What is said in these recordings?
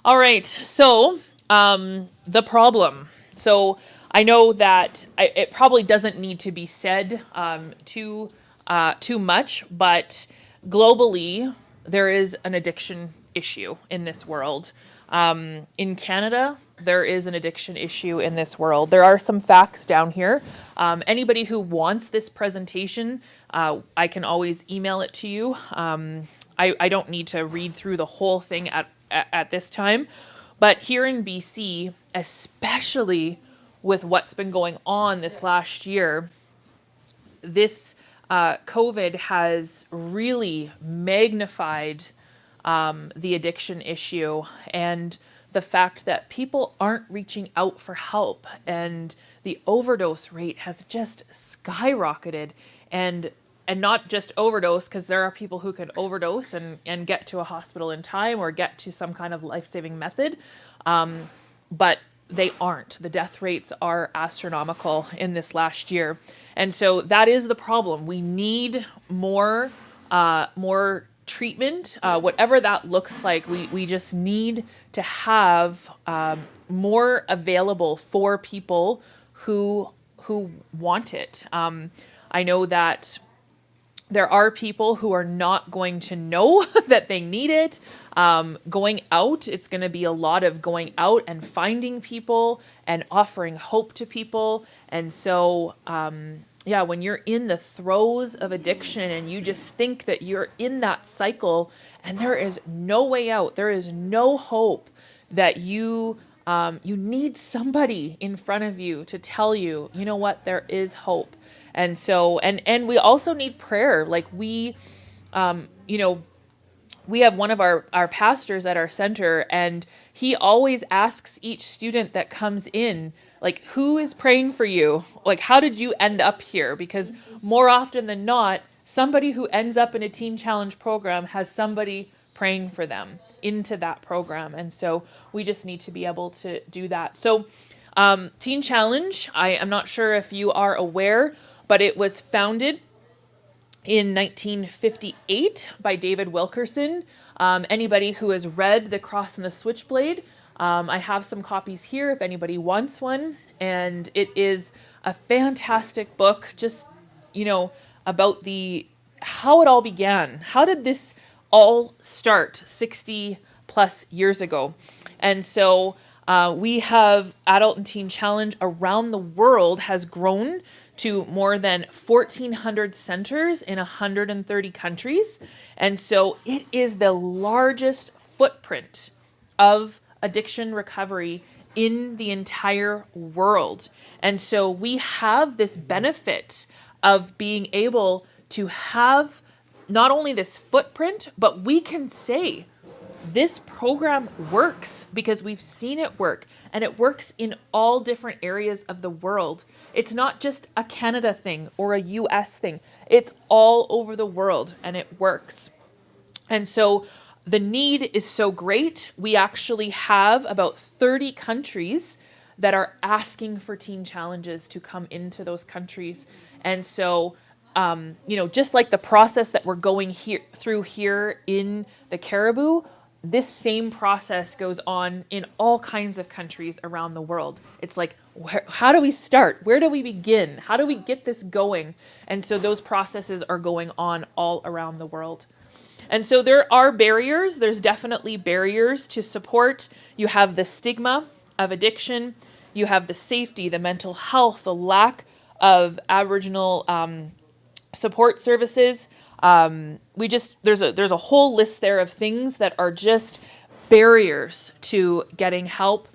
All right. So, the problem. So, I know that it probably doesn't need to be said too much, but globally, there is an addiction issue in this world. In Canada, there is an addiction issue in this world. There are some facts down here. Anybody who wants this presentation, I can always email it to you. I don't need to read through the whole thing at this time. But here in BC, especially with what's been going on this last year, this COVID has really magnified the addiction issue and the fact that people aren't reaching out for help, and the overdose rate has just skyrocketed. And not just overdose, because there are people who can overdose and get to a hospital in time or get to some kind of life-saving method, but they aren't. The death rates are astronomical in this last year. And so that is the problem. We need more treatment, whatever that looks like. We just need to have more available for people who want it. I know that there are people who are not going to know that they need it. Going out, it's going to be a lot of going out and finding people and offering hope to people. And so, yeah, when you're in the throes of addiction and you just think that you're in that cycle and there is no way out, there is no hope, that you need somebody in front of you to tell you, you know what, there is hope. And so, and we also need prayer. Like you know, we have one of our pastors at our center, and he always asks each student that comes in, like, who is praying for you? Like, how did you end up here? Because more often than not, somebody who ends up in a Teen Challenge program has somebody praying for them into that program. And so we just need to be able to do that. So Teen Challenge, I am not sure if you are aware, but it was founded in 1958 by David Wilkerson. Anybody who has read The Cross and the Switchblade, I have some copies here if anybody wants one. And it is a fantastic book, just, you know, about how it all began. How did this all start 60 plus years ago? And so we have Adult and Teen Challenge around the world has grown to more than 1,400 centers in 130 countries. And so it is the largest footprint of addiction recovery in the entire world. And so we have this benefit of being able to have not only this footprint, but we can say, this program works because we've seen it work, and it works in all different areas of the world. It's not just a Canada thing or a US thing. It's all over the world, and it works. And so the need is so great. We actually have about 30 countries that are asking for teen challenges to come into those countries. And so, you know, just like the process that we're going through here in the Caribou, this same process goes on in all kinds of countries around the world. It's like, how do we start? Where do we begin? How do we get this going? And so those processes are going on all around the world. And so there are barriers. There's definitely barriers to support. You have the stigma of addiction. You have the safety, the mental health, the lack of Aboriginal support services. There's a whole list there of things that are just barriers to getting help.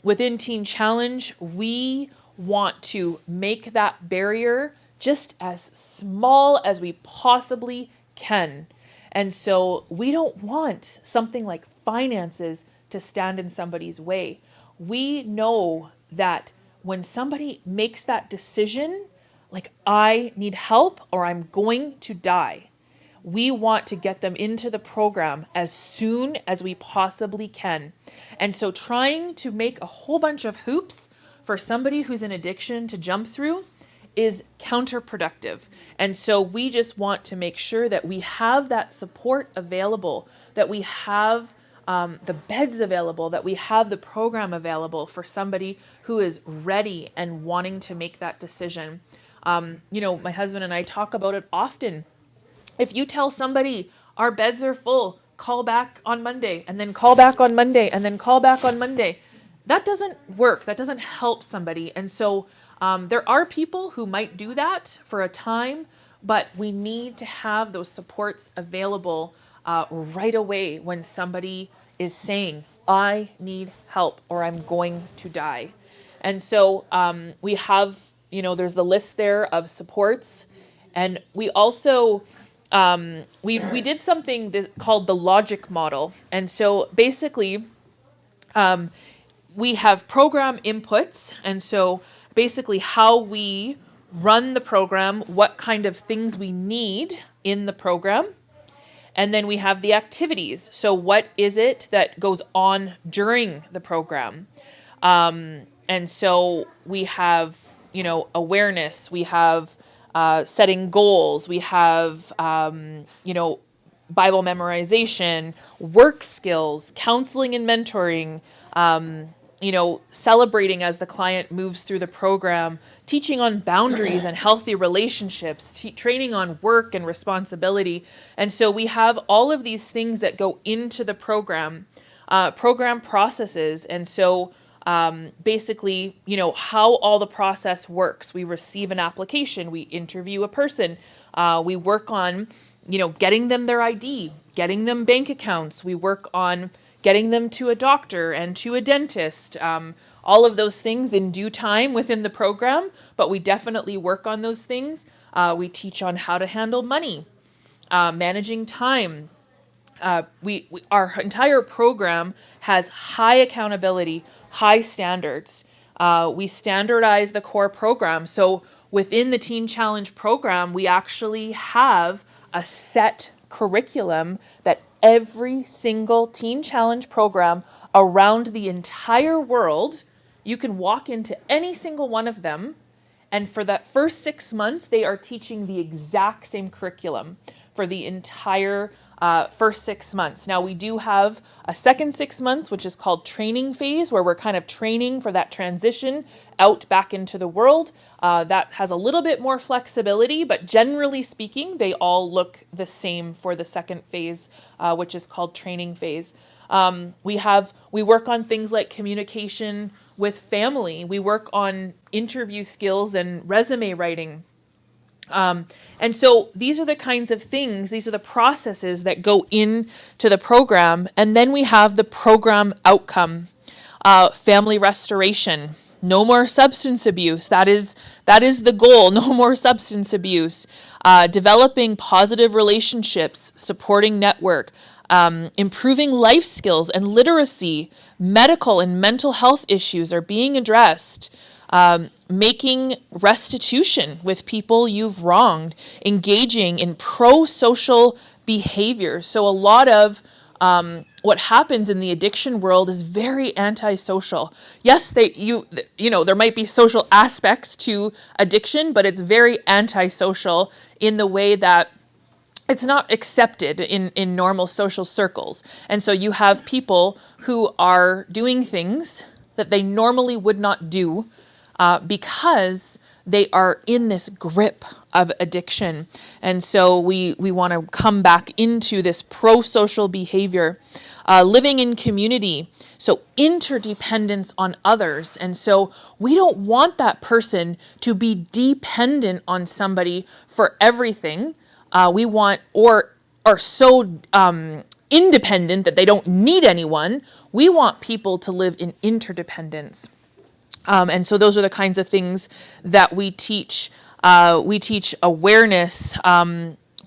Within Teen Challenge, we want to make that barrier just as small as we possibly can. And so we don't want something like finances to stand in somebody's way. We know that when somebody makes that decision, like, I need help or I'm going to die, we want to get them into the program as soon as we possibly can. And so trying to make a whole bunch of hoops for somebody who's in addiction to jump through is counterproductive. And so we just want to make sure that we have that support available, that we have the beds available, that we have the program available for somebody who is ready and wanting to make that decision. My husband and I talk about it often. If you tell somebody our beds are full, call back on Monday, and then call back on Monday, and then call back on Monday, that doesn't work. That doesn't help somebody. And so there are people who might do that for a time, but we need to have those supports available right away when somebody is saying, I need help or I'm going to die. And so we have, there's the list there of supports. And we also, we did something called the logic model. And so basically, we have program inputs. And so basically how we run the program, what kind of things we need in the program. And then we have the activities. So what is it that goes on during the program? And so we have, awareness, we have setting goals, we have, Bible memorization, work skills, counseling and mentoring, celebrating as the client moves through the program, teaching on boundaries and healthy relationships, training on work and responsibility. And so we have all of these things that go into the program processes. And so basically, how all the process works. We receive an application, we interview a person, we work on, getting them their ID, getting them bank accounts. We work on getting them to a doctor and to a dentist, all of those things in due time within the program, but we definitely work on those things. We teach on how to handle money, managing time. Our entire program has high accountability, high standards. We standardize the core program. So within the Teen Challenge program, we actually have a set curriculum that every single Teen Challenge program around the entire world, you can walk into any single one of them, and for that first 6 months, they are teaching the exact same curriculum for the entire first 6 months. Now, we do have a second 6 months, which is called training phase, where we're kind of training for that transition out back into the world. That has a little bit more flexibility, but generally speaking, they all look the same for the second phase, which is called training phase. We work on things like communication with family. We work on interview skills and resume writing. And so these are the kinds of things, these are the processes that go into the program. And then we have the program outcome, family restoration, no more substance abuse. That is the goal, no more substance abuse, developing positive relationships, supporting network, improving life skills and literacy, medical and mental health issues are being addressed. Making restitution with people you've wronged, engaging in pro-social behavior. So a lot of what happens in the addiction world is very antisocial. Yes, there might be social aspects to addiction, but it's very antisocial in the way that it's not accepted in normal social circles. And so you have people who are doing things that they normally would not do, because they are in this grip of addiction. And so we want to come back into this pro-social behavior, living in community, so interdependence on others. And so we don't want that person to be dependent on somebody for everything. We want, or are so independent that they don't need anyone. We want people to live in interdependence. And so those are the kinds of things that we teach. We teach awareness,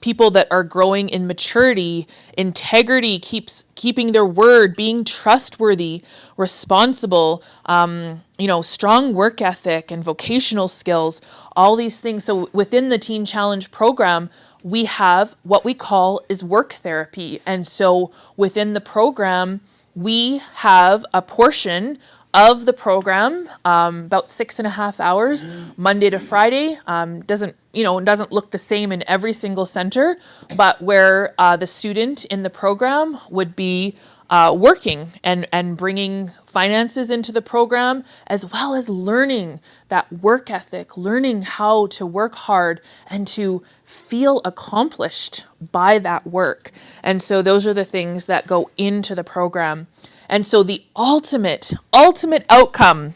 people that are growing in maturity, integrity, keeping their word, being trustworthy, responsible, strong work ethic and vocational skills, all these things. So within the Teen Challenge program, we have what we call is work therapy. And so within the program, we have a portion of the program, about 6.5 hours, Monday to Friday. Doesn't look the same in every single center, but where the student in the program would be working and bringing finances into the program, as well as learning that work ethic, learning how to work hard and to feel accomplished by that work. And so those are the things that go into the program. And so the ultimate outcome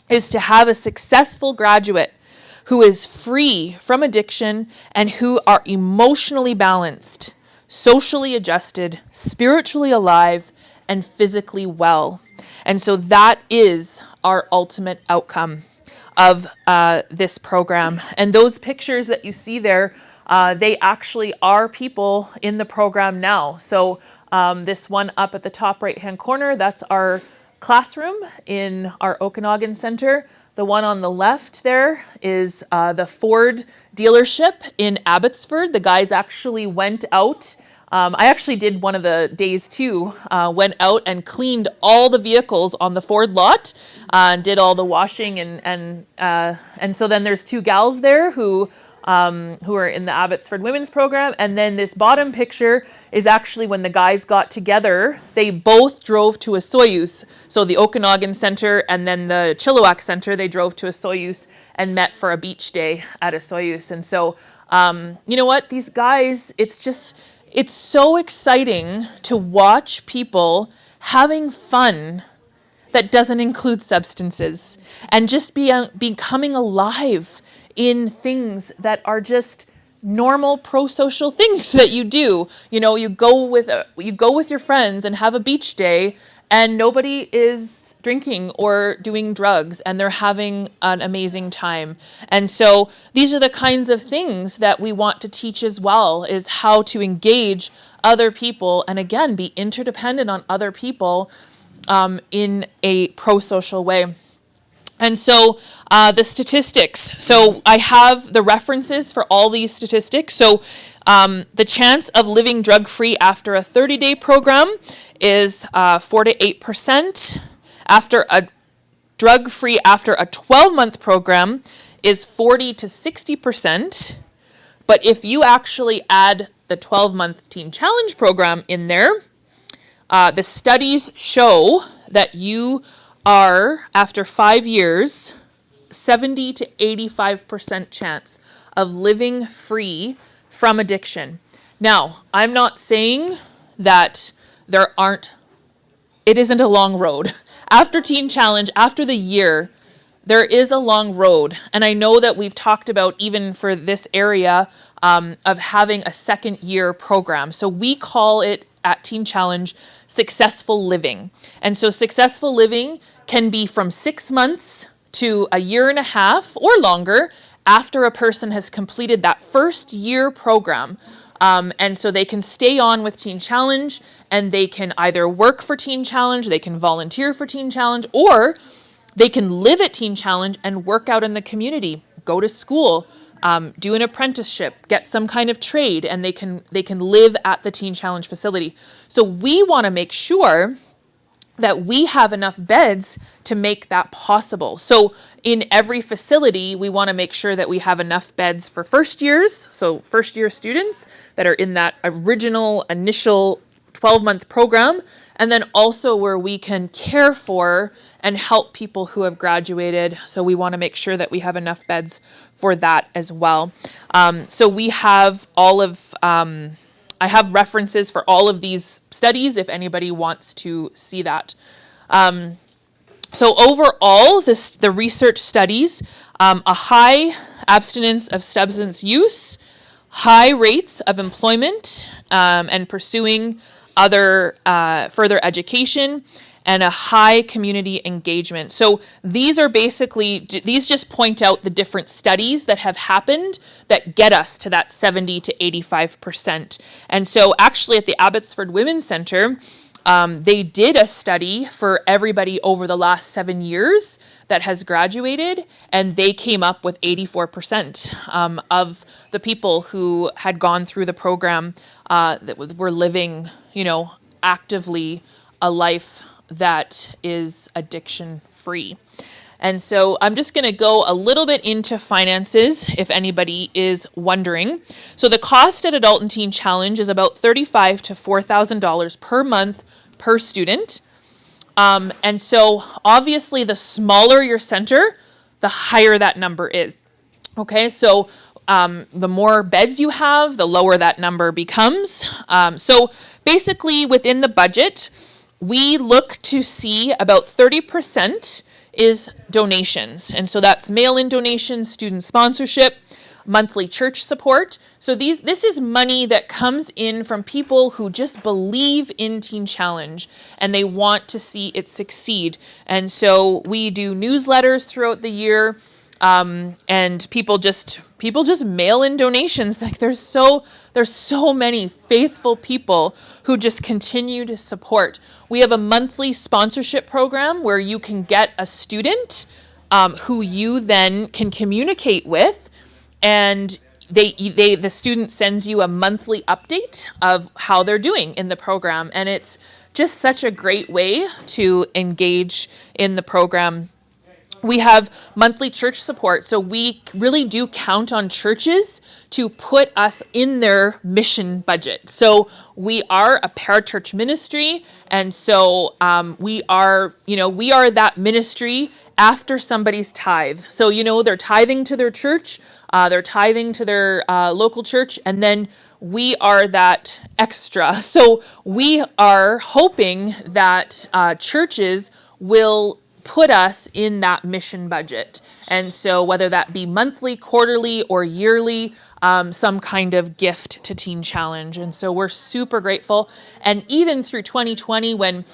is to have a successful graduate who is free from addiction and who are emotionally balanced, socially adjusted, spiritually alive, and physically well. And so that is our ultimate outcome of this program. And those pictures that you see there, they actually are people in the program now. So this one up at the top right-hand corner, that's our classroom in our Okanagan Center. The one on the left there is the Ford dealership in Abbotsford. The guys actually went out. I actually did one of the days too, went out and cleaned all the vehicles on the Ford lot, did all the washing, and so then there's two gals there who are in the Abbotsford Women's Program. And then this bottom picture is actually when the guys got together. They both drove to a Soyuz. So the Okanagan Center and then the Chilliwack Center, they drove to a Soyuz and met for a beach day at a Soyuz. And so, you know what, these guys, it's so exciting to watch people having fun that doesn't include substances and just becoming alive in things that are just normal pro-social things that you do. You know, you go with your friends and have a beach day and nobody is drinking or doing drugs and they're having an amazing time. And so these are the kinds of things that we want to teach as well, is how to engage other people and again be interdependent on other people in a pro-social way. And so the statistics. So I have the references for all these statistics. So the chance of living drug-free after a 30-day program is 4 to 8%. After a drug-free after a 12-month program is 40 to 60%. But if you actually add the 12-month Teen Challenge program in there, the studies show that you are, after 5 years, 70 to 85% chance of living free from addiction. Now, I'm not saying that it isn't a long road. After Teen Challenge, after the year, there is a long road. And I know that we've talked about, even for this area, of having a second year program. So we call it at Teen Challenge successful living. And so successful living can be from 6 months to a year and a half or longer after a person has completed that first year program. And so they can stay on with Teen Challenge and they can either work for Teen Challenge, they can volunteer for Teen Challenge, or they can live at Teen Challenge and work out in the community, go to school, do an apprenticeship, get some kind of trade, and they can live at the Teen Challenge facility. So we want to make sure that we have enough beds to make that possible. So in every facility, we want to make sure that we have enough beds for first years, so first year students that are in that initial 12-month program, and then also where we can care for and help people who have graduated. So we want to make sure that we have enough beds for that as well. So we have I have references for all of these studies if anybody wants to see that. So overall, the research studies, a high abstinence of substance use, high rates of employment and pursuing other further education, and a high community engagement. So these just point out the different studies that have happened that get us to that 70 to 85%. And so actually at the Abbotsford Women's Center, they did a study for everybody over the last 7 years that has graduated, and they came up with 84% of the people who had gone through the program that were living, actively a life that is addiction free. And so I'm just going to go a little bit into finances if anybody is wondering. So the cost at Adult and Teen Challenge is about $3,500 to $4,000 per month per student. And so obviously the smaller your center, the higher that number is. Okay, so the more beds you have, the lower that number becomes. So basically within the budget, we look to see about 30% is donations. And so that's mail-in donations, student sponsorship, monthly church support. So this is money that comes in from people who just believe in Teen Challenge and they want to see it succeed. And so we do newsletters throughout the year, and people just mail in donations. Like there's so many faithful people who just continue to support. We have a monthly sponsorship program where you can get a student who you then can communicate with, and the student sends you a monthly update of how they're doing in the program. And it's just such a great way to engage in the program. We have monthly church support. So we really do count on churches to put us in their mission budget. So we are a parachurch ministry. And so we are that ministry after somebody's tithe. So, they're tithing to their church, they're tithing to their local church, and then we are that extra. So we are hoping that churches will put us in that mission budget. And so whether that be monthly, quarterly, or yearly, some kind of gift to Teen Challenge. And so we're super grateful. And even through 2020, when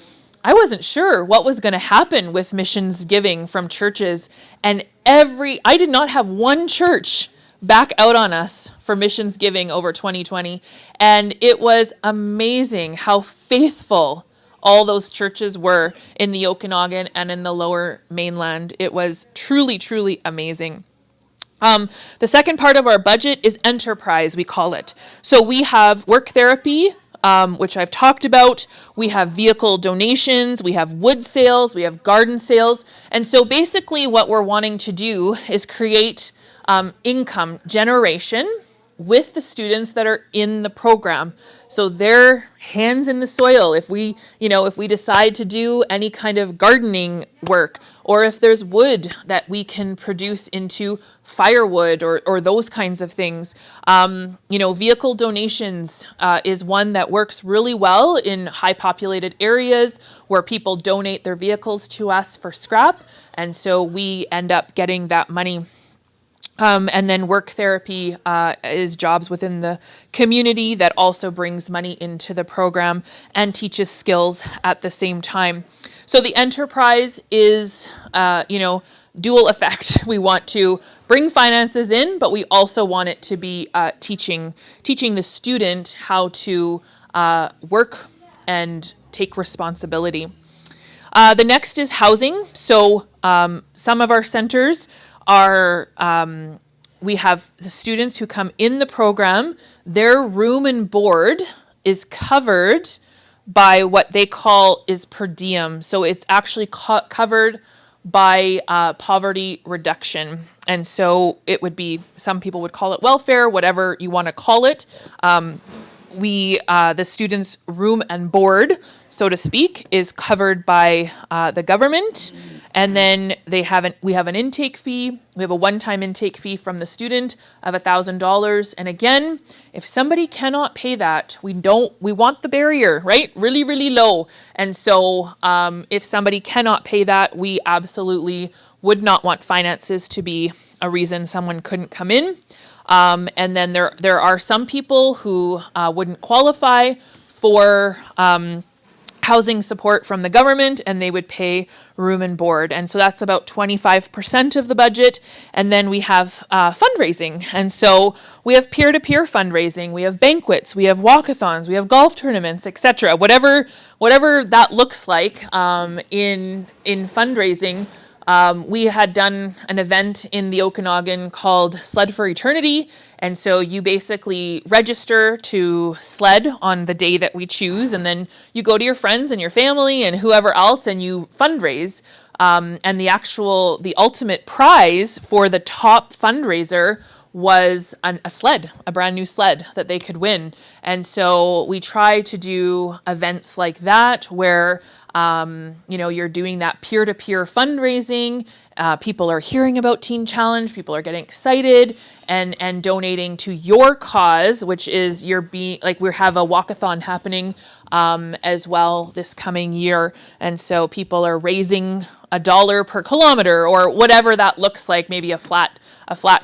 I wasn't sure what was going to happen with missions giving from churches, and I did not have one church back out on us for missions giving over 2020. And it was amazing how faithful all those churches were in the Okanagan and in the Lower Mainland. It was truly, truly amazing. The second part of our budget is enterprise, we call it. So we have work therapy, which I've talked about. We have vehicle donations, we have wood sales, we have garden sales. And so basically what we're wanting to do is create income generation with the students that are in the program. So their hands in the soil. If we decide to do any kind of gardening work, or if there's wood that we can produce into firewood or those kinds of things. Vehicle donations is one that works really well in high populated areas where people donate their vehicles to us for scrap. And so we end up getting that money. And then work therapy is jobs within the community that also brings money into the program and teaches skills at the same time. So the enterprise is, dual effect. We want to bring finances in, but we also want it to be teaching the student how to work and take responsibility. The next is housing. So some of our centers are, we have the students who come in the program, their room and board is covered by what they call is per diem. So it's actually covered by poverty reduction. And so it would be, some people would call it welfare, whatever you want to call it. The students' room and board, so to speak, is covered by the government. And then we have an intake fee. We have a one-time intake fee from the student of $1,000. And again, if somebody cannot pay that, we want the barrier, right? Really, really low. And so if somebody cannot pay that, we absolutely would not want finances to be a reason someone couldn't come in. And then there are some people who wouldn't qualify for housing support from the government, and they would pay room and board. And so that's about 25% of the budget. And then we have fundraising. And so we have peer-to-peer fundraising, we have banquets, we have walkathons, we have golf tournaments, etc. Whatever that looks like in fundraising. We had done an event in the Okanagan called Sled for Eternity. And so you basically register to sled on the day that we choose. And then you go to your friends and your family and whoever else and you fundraise. And the ultimate prize for the top fundraiser was a sled, a brand new sled that they could win. And so we try to do events like that where, you're doing that peer-to-peer fundraising. People are hearing about Teen Challenge. People are getting excited and donating to your cause, which is we have a walkathon happening as well this coming year. And so people are raising $1 per kilometer or whatever that looks like, maybe a flat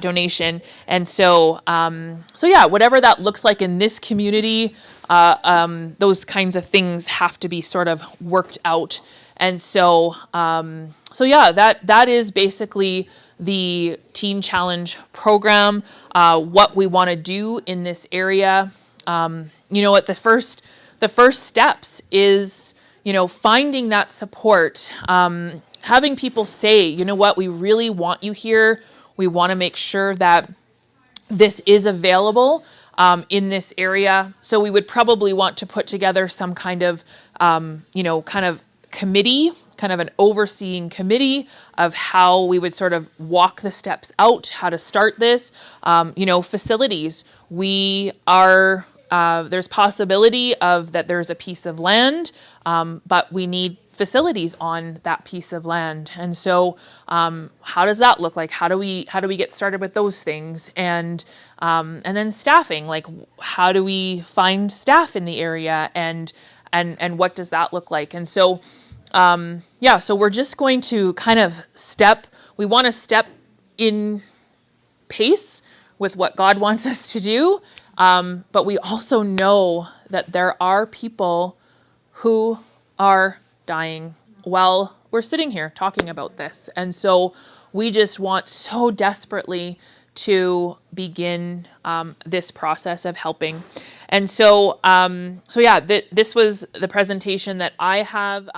donation. And so, whatever that looks like in this community, those kinds of things have to be sort of worked out. And so, that is basically the Teen Challenge program, what we want to do in this area. At the first steps is, finding that support, having people say, you know what, we really want you here. We want to make sure that this is available in this area. So we would probably want to put together some kind of, committee, kind of an overseeing committee of how we would sort of walk the steps out, how to start this. Facilities. We are, there's possibility of that there's a piece of land, but we need facilities on that piece of land. And so how does that look like? How do we get started with those things? And then staffing, like how do we find staff in the area and what does that look like? And so, so we're just going to kind of we want to step in pace with what God wants us to do. But we also know that there are people who are dying while we're sitting here talking about this. And so we just want so desperately to begin this process of helping. And so, this was the presentation that I have.